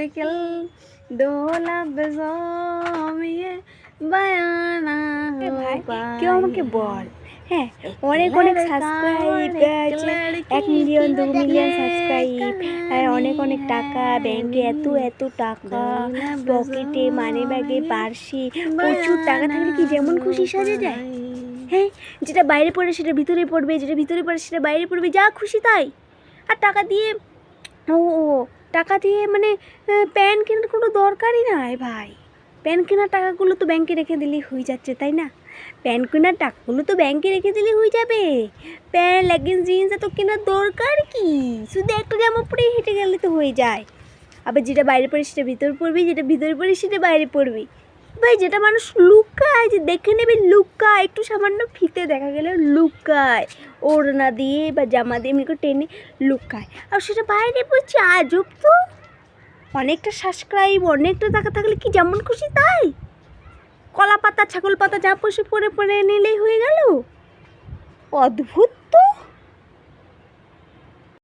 निकल दो लफ्ज़ में ये बयाना हो पाए। কেউ আমাকে বল, হ্যাঁ অনেক অনেক সাবস্ক্রাইব আছে, 1 মিলিয়ন 2 মিলিয়ন সাবস্ক্রাইব, অনেক অনেক টাকা ব্যাংকে, এত এত টাকা পকেটে, মানি ব্যাগে, পার্সে, প্রচুর টাকা থাকলে কি যেমন খুশি সাজা যায়। হ্যাঁ, যেটা বাইরে পড়ে সেটা ভিতরে পড়বে, যেটা ভিতরে পড়ে সেটা বাইরে পড়বে, যা খুশি তাই। আর টাকা দিয়ে টাকা দিয়ে মানে প্যান্ট কেনার কোনো দরকারই নাই ভাই। প্যান্ট কেনার টাকাগুলো তো ব্যাংকে রেখে দিলেই হয়ে যাচ্ছে, তাই না? প্যান্ট কেনার টাকাগুলো তো ব্যাংকে রেখে দিলে হয়ে যাবে। প্যান্ট, লেগিংস, জিন্স এত কেনার দরকার কি? শুধু একটা জামা পরেই হেঁটে গেলে তো হয়ে যায়। আবার যেটা বাইরে পড়ে সেটা ভিতরে পড়বি, যেটা ভিতরে পড়ে সেটা বাইরে পড়বি। ভাই যেটা মানুষ লুকায়, যে দেখে নেবে লুকায়, একটু সামান্য ফিতে দেখা গেলে লুকায়, ওড়না দিয়ে বা জামা দিয়ে এমনি করে টেনে লুকায়, আর সেটা বাইরে পড়ছে। আজব তো। অনেকটা সাবস্ক্রাইব, অনেকটা টাকা থাকলে কি যেমন খুশি তাই। কলা পাতা, ছাগল পাতা যা পশে পরে পরে নিলেই হয়ে গেল। অদ্ভুত।